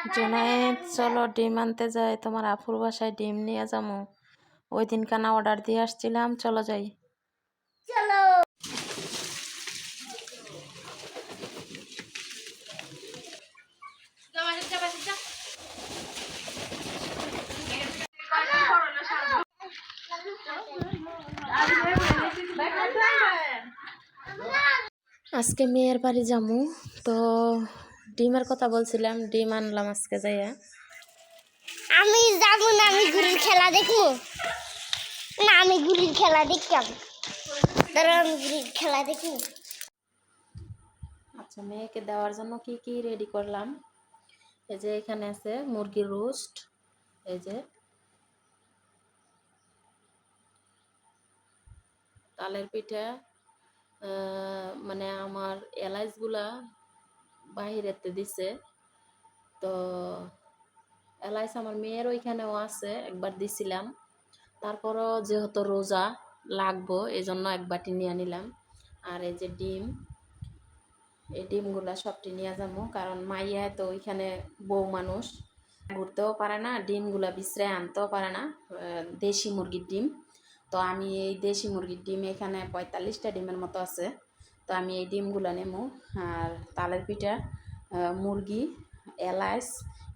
জুনায়েদ চলো ডিম আনতে যাই, তোমার আপুর বাসায় ডিম নিয়ে যাবো। ওই দিন কানা অর্ডার দিয়ে আসছিলাম, চলো যাই। চলো। আজকে মেয়ের বাড়ি যাবো, তো ডিমের কথা বলছিলাম, ডিম আনলাম আজকে যাইয়া। আমি যাবো না, আমি গুড়ির খেলা দেখবো না, আমি গুড়ির খেলা দেখতাম। ধরো আমি গুড়ির খেলা দেখি। আচ্ছা, মেয়েকে দেওয়ার জন্য কি কি রেডি করলাম, এই যে এখানে আছে মুরগির রোস্ট, এই যে তালের পিঠা, মানে আমার এলাচগুলা বাহিরেতে দিছে, তো এলাচ আমার মেয়ের ওইখানেও আছে, একবার দিছিলাম। তারপরও যেহেতু রোজা লাগবো এই জন্য এক বাটি নিয়ে নিলাম। আর এই যে ডিম, এই ডিমগুলা সবটি নিয়ে যাবো, কারণ মাইয়া তো ওইখানে বউ মানুষ ঘুরতেও পারে না, ডিমগুলা বিছড়ে আনতেও পারে না, দেশি মুরগির ডিম। তো আমি এই দেশি মুরগির ডিম এখানে 45টা ডিমের মতো আছে, তো আমি এই ডিমগুলো নেবো। আর তালের পিঠা, মুরগি, এলাচ,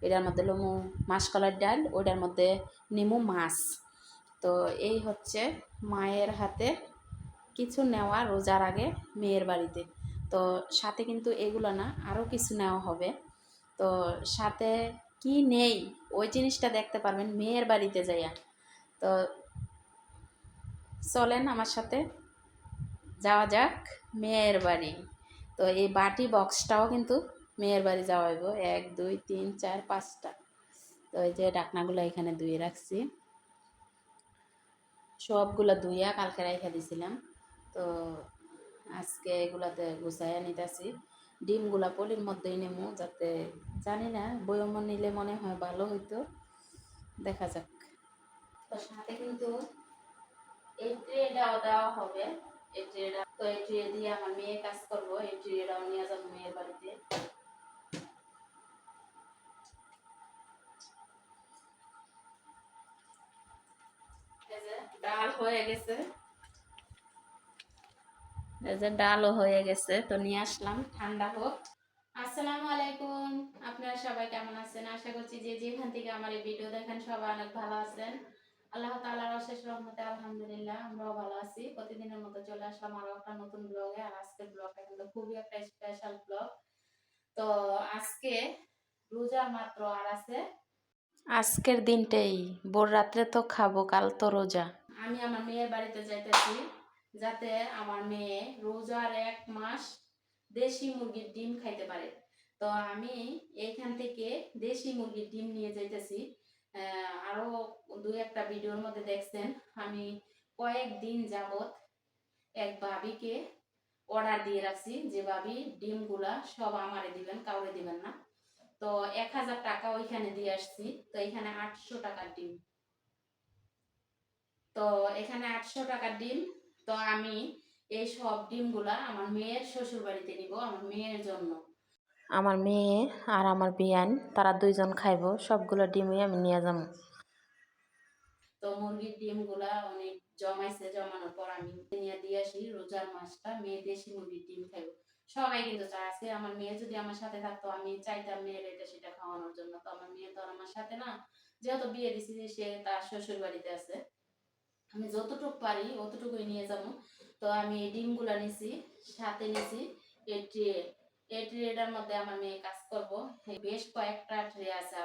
এটার মধ্যে নেবো মাসকলাইর ডাল, ওইটার মধ্যে নেবো মাছ। তো এই হচ্ছে মায়ের হাতে কিছু নেওয়া রোজার আগে মেয়ের বাড়িতে। তো সাথে কিন্তু এগুলো না, আরও কিছু নেওয়া হবে। তো সাথে কি নেই ওই জিনিসটা দেখতে পারবেন মেয়ের বাড়িতে যাইয়া। তো চলেন আমার সাথে যাওয়া যাক মেয়ের বাড়ি। তো এই বাটি বক্সটাও কিন্তু মেয়ের বাড়ি যাওয়া হইব, 1 2 3 4 5টা। তো এই যে ঢাকনাগুলো এখানে ধুয়ে রাখছি, সবগুলো ধুইয়া কালকে রাইখা দিছিলাম। তো আজকে এগুলাতে গুছাইয়া নিতেছি। ডিমগুলা পলির মধ্যেই নেবো, যাতে জানি না বয়ম নিলে মনে হয় ভালো হইতো, দেখা যাক। তো সাথে কিন্তু এই ট্রেটাও দেওয়া হবে, এই ট্রেটা। তো এই ট্রে দিয়ে আমার মেয়ে কাজ করবো, এই ট্রেটাও নিয়ে যাবো মেয়ের বাড়িতে। ডাল হয়ে গেছে, এই যে ডালও হয়ে গেছে, তো নিয়ে আসলাম, ঠান্ডা হোক। আসসালামু আলাইকুম, আপনারা সবাই কেমন আছেন? আশা করছি যে যেখান থেকে আমার এই ভিডিও দেখেন সবাই অনেক ভালো আছেন। আল্লাহ তাআলার অশেষ রহমতে আলহামদুলিল্লাহ আমরাও ভালো আছি। প্রতিদিনের মতো চলে আসলাম আরো একটা নতুন ব্লগে। আর আজকের ব্লগটা কিন্তু খুবই একটা স্পেশাল ব্লগ। তো আজকে রোজা মাত্র আর আছে আজকের দিনটাই, ভোর রাত্রে তো খাবো, কাল তো রোজা। আমি আমার মেয়ের বাড়িতে যাইতেছি, যাতে আমার মেয়ে রোজার 1 মাস দেশি মুরগির ডিম খাইতে পারে। তো আমি এইখান থেকে দেশি মুরগির ডিম নিয়ে যাইতেছি। আরো 2-1টা ভিডিওর মধ্যে দেখছেন আমি কয়েকদিন যাবত এক ভাবিকে অর্ডার দিয়ে রাখছি, যে ভাবি ডিমগুলা সব আমারে দিবেন, কাউরে দিবেন না। তো 1000 টাকা ওইখানে দিয়ে আসছি। তো এখানে 800 টাকার ডিম, তো এখানে 800 টাকার ডিম। তো আমি এই সব ডিমগুলা আমার মেয়ের শ্বশুর বাড়িতে নিব, আমার মেয়ের জন্য। আমার মেয়ে আর আমার বিয়ান তারা 2জন খাইব, সবগুলো ডিমই আমি নিয়ে যাবো। তো মুরগির ডিমগুলা অনেক জমাইছে, জমানোর পর আমি নিয়ে দিয়ে আসি। রোজার মাসটা মেয়ে দেশি মুরগির ডিম খাইব, সবাই কিন্তু চায়। আজকে আমার মেয়ে যদি আমার সাথে থাকতো, আমি চাইতাম মেয়ের এটা সেটা খাওয়ানোর জন্য। তো আমার মেয়ে তো আর আমার সাথে না, যেহেতু বিয়ে দিছি, সে তার শ্বশুর বাড়িতে আছে। আমি যতটুকু পারি অতটুকুই নিয়ে যাবো। তো আমি এই ডিমগুলা নিছি, সাথে নিছি এই ট্রে। এই ট্রেটার মধ্যে আমার মেয়ে কাজ করবো। বেশ কয়েকটা ট্রে আছে,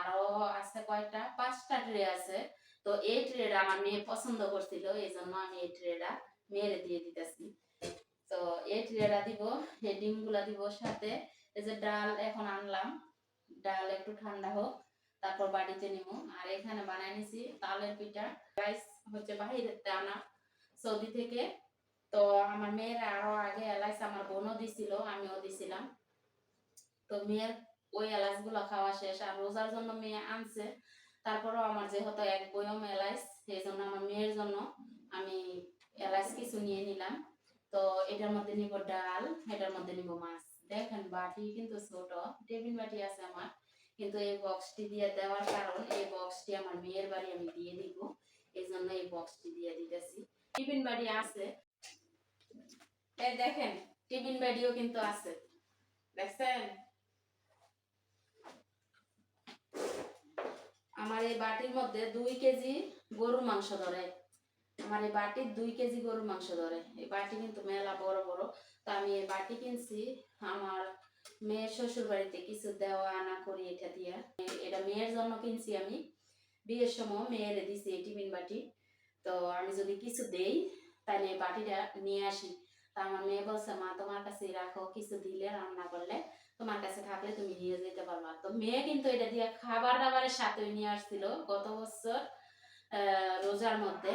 আরো আছে কয়েকটা, 5টা ট্রে আছে। তো এই ট্রেটা আমার মেয়ে পছন্দ করছিল, এই জন্য আমি এই ট্রেটা মেয়েরে দিয়ে দিতেছি। তো এই ট্রেটা দিব, এই ডিমগুলা দিব, সাথে এই যে ডাল এখন আনলাম, ডাল একটু ঠান্ডা হোক তারপর বাড়িতে নিব। আর এখানে বানাই নিছি তালের পিঠা, রাইস হচ্ছে বাহিরে আনা সৌদি থেকে। তো আমার মেয়ের আরো আগে এলাচ আমার বোনও দিছিল, আমিও দিছিলাম। তো মেয়ের ওই এলাচগুলো খাওয়া শেষ, আর রোজার জন্য মেয়ে আনছে। তারপরও আমার যেহেতু এক বয়ম এলাচ, সেই জন্য আমার মেয়ের জন্য আমি এলাচ কিছু নিয়ে নিলাম। তো এটার মধ্যে নিব ডাল, এটার মধ্যে নিব মাছ। দেখেন বাটি কিন্তু ছোট, টেবিল বাটি আছে আমার, কিন্তু এই বক্সটি দিয়ে দেওয়ার কারণ এই বক্সটি আমার মেয়ের বাড়ি আমি দিয়ে দিব, এই জন্য এই বক্সটি দিয়ে দিতেছি। টিফিন বাড়ি আছে, এই দেখেন টিফিন বাড়িও কিন্তু আছে, দেখছেন? আমার এই বাটির মধ্যে 2 কেজি গরুর মাংস ধরে, আমার এই বাটির 2 কেজি গরুর মাংস ধরে। এই বাটি কিন্তু মেলা বড় বড়। তো আমি এই বাটি কিনছি আমার মেয়ের শ্বশুর বাড়িতে কিছু দেওয়া আনা করি এটা দিয়ে। এটা মেয়ের জন্য কিনছি আমি, বিয়ের সময় মেয়ের দিছি এই টিফিন বাটি। তো আমি যদি কিছু দেই তাহলে এই বাটিটা নিয়ে আসি। তা আমার মেয়ে বলছে মা তোমার কাছে রাখো, কিছু দিলে রান্না করলে তোমার কাছে থাকলে তুমি নিয়ে যেতে পারবা। তো মেয়ে কিন্তু এটা দিয়ে খাবার দাবারের সাথে নিয়ে আসছিল গত বছর রোজার মধ্যে।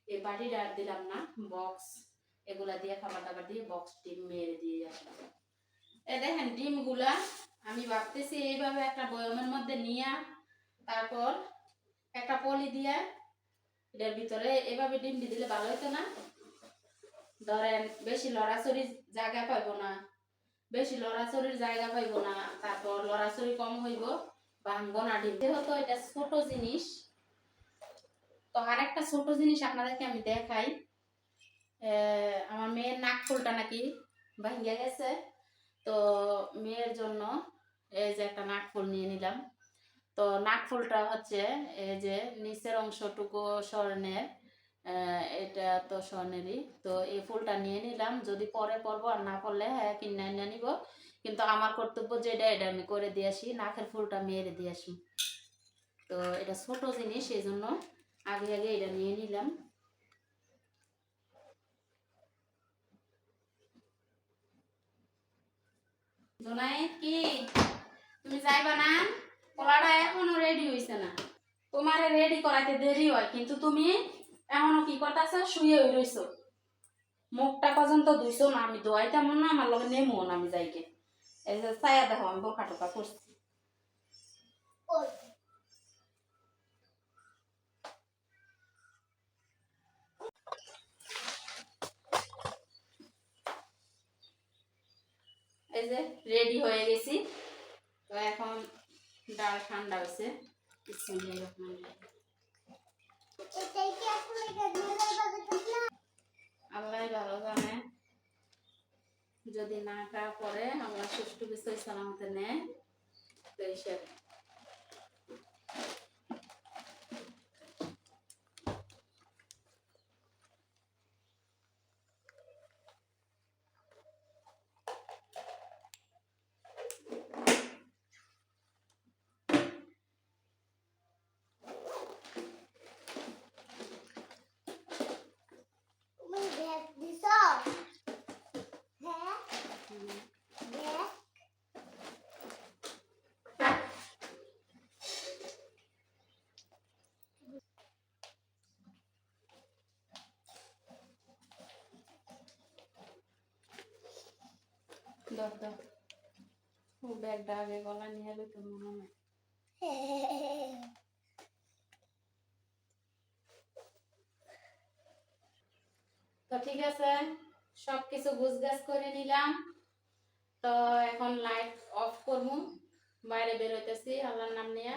এই বাটিটা আর দিলাম না, বক্স এগুলা দিয়ে খাবার দাবার দিয়ে বক্স ডিম মেরে দিয়ে আসলাম। এ দেখেন ডিমগুলা আমি ভাবতেছি এইভাবে একটা বয়মের মধ্যে নিয়ে তারপর একটা পলি দিয়ে এটার ভিতরে এভাবে ডিমটি দিলে ভালো হতো না? ধরেন বেশি লড়াচড়ির জায়গা পাইব না, বেশি লড়াচড়ির জায়গা পাইব না, তারপর লড়াচড়ি কম হইব, ভাঙবো না ডিম। যেহেতু এটা ছোট জিনিস, তো আরেকটা ছোট জিনিস আপনাদেরকে আমি দেখাই। আমার মেয়ের নাক ফুলটা নাকি ভেঙে গেছে, তো মেয়ের জন্য এই যে একটা নাক ফুল নিয়ে নিলাম। তো নাক ফুলটা হচ্ছে এই যে নিচের অংশটুকু স্বর্ণের, এটা তো স্বর্ণেরই। তো এই ফুলটা নিয়ে নিলাম, যদি পরে পরবো আর না পড়লে হ্যাঁ কিনে নিয়ে নিব, কিন্তু আমার কর্তব্য যেটা এটা আমি করে দিয়ে আসি, নাকের ফুলটা মেরে দিয়ে আসি। তো এটা ছোট জিনিস, এই জন্য আগে আগে এটা নিয়ে নিলাম। জোনায়েত কি তুমি যাইবা না? পোলাটা এখনো রেডি হইছে না, তোমারে রেডি করাইতে দেরি হয়, কিন্তু তুমি এখনো কি করতেছ? শুয়ে রইছো, মুখটা পর্যন্ত ধুইছো না। আমি ধোয়াইতাম না, আমার লগে নেমো না, আমি যাইকে। এই যে ছায়া দেখো আমি বোরখা টোকা করছি। এই যে রেডি হয়ে গেছি। তো এখন ডাল ঠান্ডা হয়েছে, আল্লাহ ভালো জানে, যদি না কা পরে আমরা সুষ্ঠু বিষয় সালামতে নেয় তো হিসেবে। ব্যাগটা আগে গলা নিয়ে এলো তো মনে হয়। তো ঠিক আছে, সবকিছু গুছগাছ করে নিলাম। তো এখন লাইট অফ করবো, বাইরে বেরোইতেছি আল্লাহর নাম নিয়ে।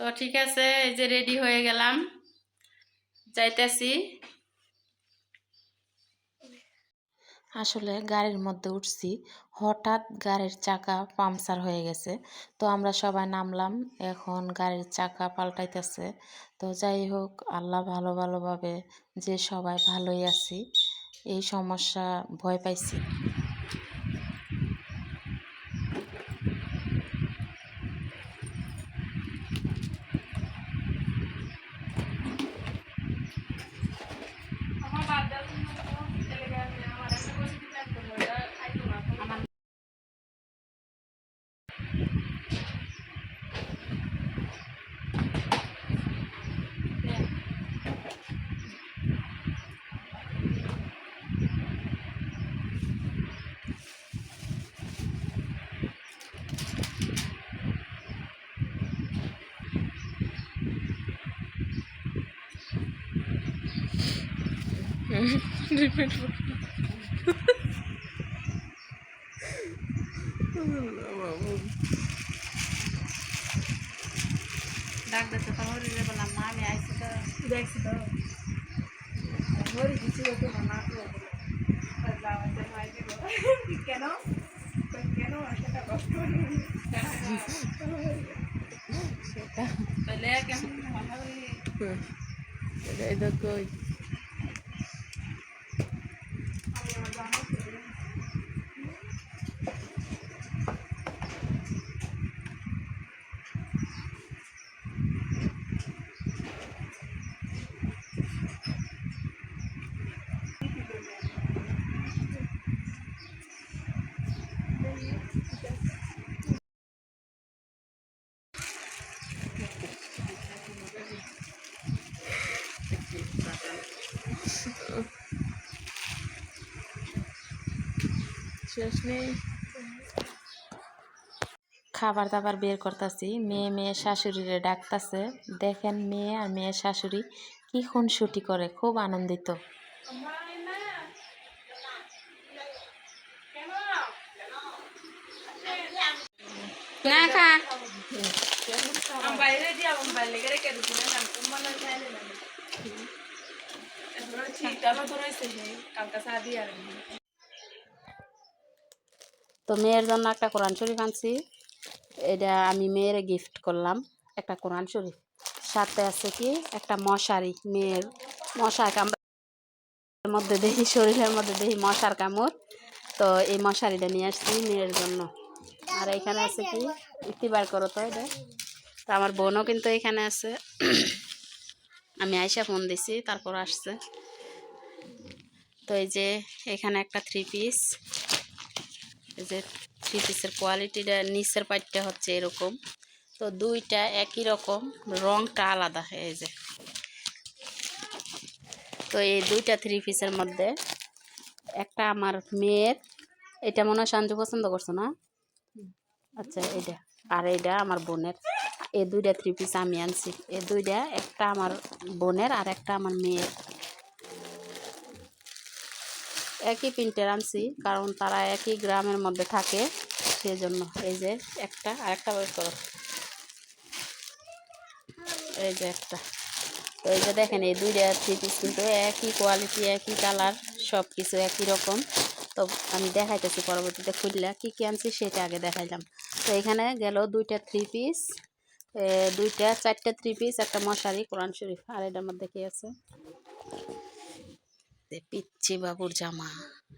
তো ঠিক আছে, এই যে রেডি হয়ে গেলাম, যাইতেছি। আসলে গাড়ির মধ্যে উঠছি, হঠাৎ গাড়ির চাকা পাংচার হয়ে গেছে। তো আমরা সবাই নামলাম, এখন গাড়ির চাকা পাল্টাইতেছে। তো যাই হোক, আল্লাহ ভালোভাবে যে সবাই ভালোই আছি, এই সমস্যা ভয় পাইছি। রিপিট ডাক দিতে তো হরিরে বললাম মা আমি আইছি তো দেখছি তো হরি কিছু তো না তো কেন কেন সেটা কষ্ট সেটা তাহলে কেমন এটাই তো কই শেষ নেই খাবার দাবার বের করতেছি মেয়ে মেয়ে শাশুড়িরে ডাকতেছে দেখেন মেয়ে আর মেয়ে শাশুড়ি কি খুনসুটি করে খুব আনন্দিত না খা বাইরে দিয়া বাইরে রেখে দিচ্ছি না তোমার চাইলে না তো মেয়ের জন্য একটা কোরআন শরীফ আনছি এটা আমি মেয়ের গিফট করলাম একটা কোরআন শরীফ সাথে আছে কি একটা মশারি মেয়ের মশা কামড়ের মধ্যে দেখি শরীরের মধ্যে দেখি মশার কামড় তো এই মশারিটা নিয়ে আসছি মেয়ের জন্য আর এখানে আছে কি ইতিবার করো তো এটা তো আমার বোনও কিন্তু এখানে আছে আমি আইসা ফোন দিছি তারপর আসছে তো এই যে এখানে একটা থ্রি পিস এই যে থ্রি পিসের কোয়ালিটিটা নিচের পাটটা হচ্ছে এরকম তো দুইটা একই রকম রংটা আলাদা এই যে তো এই দুইটা থ্রি পিসের মধ্যে একটা আমার মেয়ের এটা মনে হয় সঞ্জু পছন্দ করছো না আচ্ছা এইটা আর এইটা আমার বোনের এই দুইটা থ্রি পিস আমি আনছি এই দুইটা একটা আমার বোনের আর একটা আমার মেয়ের একই প্রিন্টের আনছি কারণ তারা একই গ্রামের মধ্যে থাকে সেজন্য এই যে একটা আরেকটা বের করো এই যে একটা তো এই যে দেখেন এই দুইটা থ্রি পিস কিন্তু একই কোয়ালিটি একই কালার সব কিছু একই রকম তো আমি দেখাইতেছি পরবর্তীতে খুললে কি কি আনছি সেটা আগে দেখাইলাম তো এখানে গেল দুইটা থ্রি পিস দুইটা চারটা থ্রি পিস একটা মশারি কোরআন শরীফ আর এটার মধ্যে কি আছে পিচ্ছি বাবুর জামা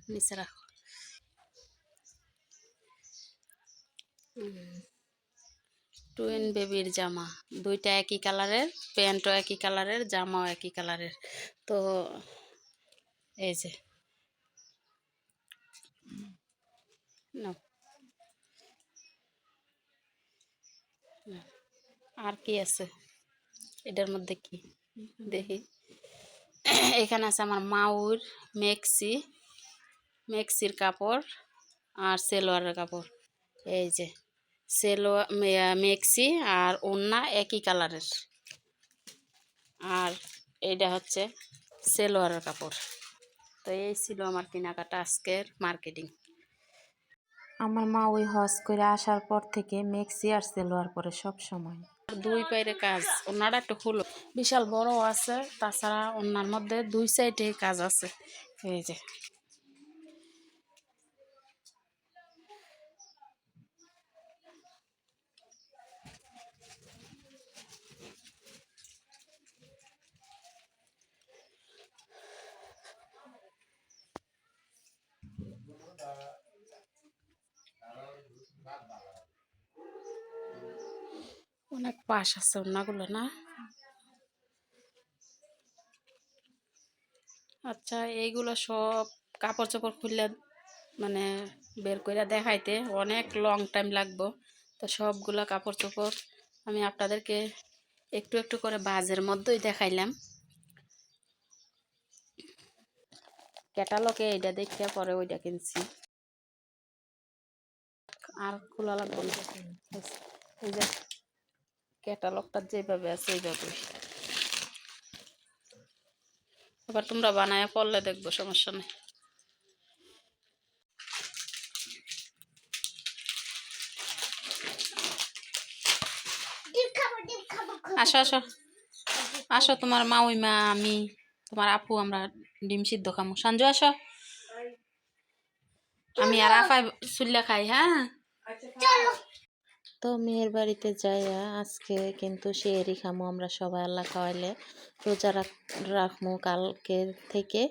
নিচে রাখো টুইন বেবির জামা দুইটা একই কালারের প্যান্টও একই কালারের জামাও একই কালারের তো এই যে নাও আর কি আছে এটার মধ্যে কি দেখি এখানে আছে আমার মাউর মেক্সির কাপড় আর সেলোয়ারের কাপড় এই যে সেলোয়ার মেক্সি আর ওড়না একই কালারের আর এইটা হচ্ছে সেলোয়ারের কাপড় তো এই ছিল আমার কেনাকাটা আজকের মার্কেটিং আমার মা ওই হজ করে আসার পর থেকে মেক্সি আর সেলোয়ার পরে সব সময় দুই পায়ের কাজ ওনারা একটু হলো বিশাল বড় আছে তাছাড়া ওনার মধ্যে দুই সাইডে কাজ আছে এই যে অনেক পাশ আছে ওনাগুলো না আচ্ছা এইগুলো সব কাপড় চোপড় খুললে মানে বের করে দেখাইতে অনেক লং টাইম লাগবে তো সবগুলো কাপড় চোপড় আমি আপনাদেরকে একটু একটু করে বাজের মধ্যেই দেখাইলাম ক্যাটালগে এইটা দেখে পরে ওইটা কিনছি আর খোলা লাগবে না এই যে ক্যাটালগটা যেভাবে আছে এইভাবে আবার তোমরা বানায় পড়লে দেখবো, সমস্যা নেই। ডিম খাবো ডিম খাবো আসো আসো আসো, তোমার মাউইমা, আমি, তোমার আপু আমরা ডিম সিদ্ধ খামু। সঞ্জু আসো, আমি আর আফাই চুল্লা খাই। হ্যাঁ, চলো তো মেয়ের বাড়িতে যাইয়া আজকে কিন্তু সেহরি খামু আমরা সবাই, আল্লাহ খাওয়াইলে। রোজা রাখমু কালকে থেকে।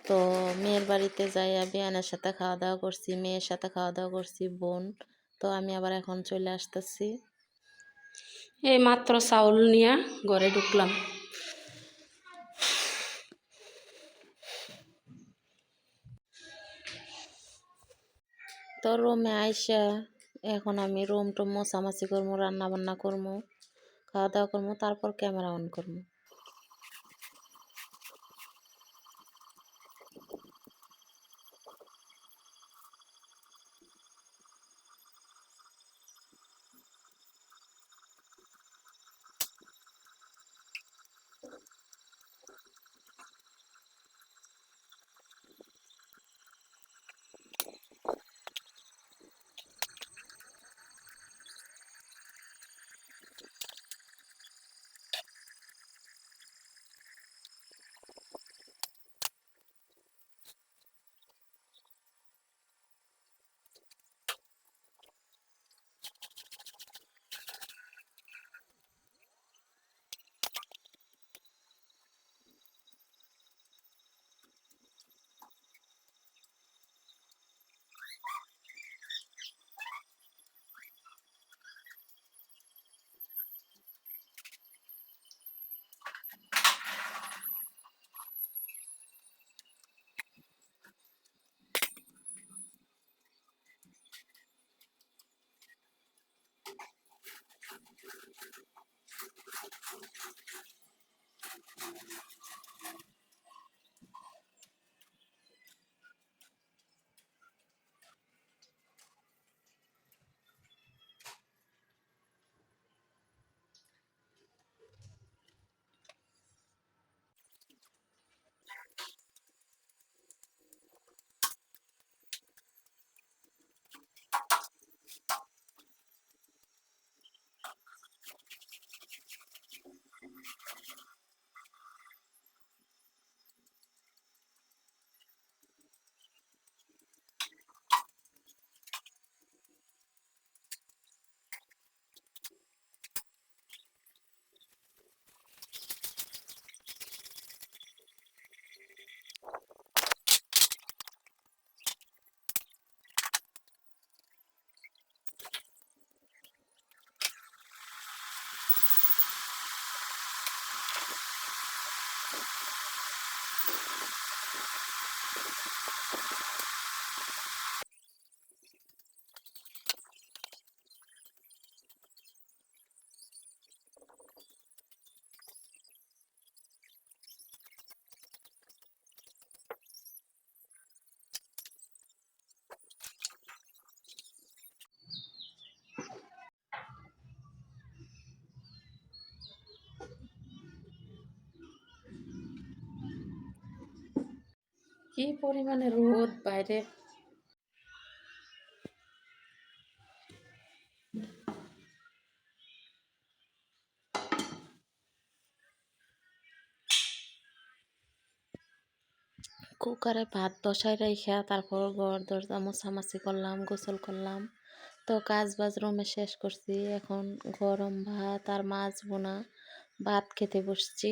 তো মেয়ের বাড়িতে যাইয়া বিয়ানের সাথে খাওয়া দাওয়া করছি, মেয়ের সাথে খাওয়া দাওয়া করছি, বোন। তো আমি আবার এখন চলে আসতেছি। এই মাত্র চাউল নিয়ে ঘরে ঢুকলাম। তো রুমে আইসা এখন আমি রুম টুম মোছামাছি করবো, রান্না বান্না করবো, খাওয়া দাওয়া করবো, তারপর ক্যামেরা অন করবো। কি পরিমাণে রোদ বাইরে! কুকারে ভাত বসাই রাইখা তারপর ঘর দরজা মোছামাছি করলাম, গোসল করলাম। তো কাজ বাজ রুমে শেষ করছি, এখন গরম ভাত আর মাছ বোনা ভাত খেতে বসছি।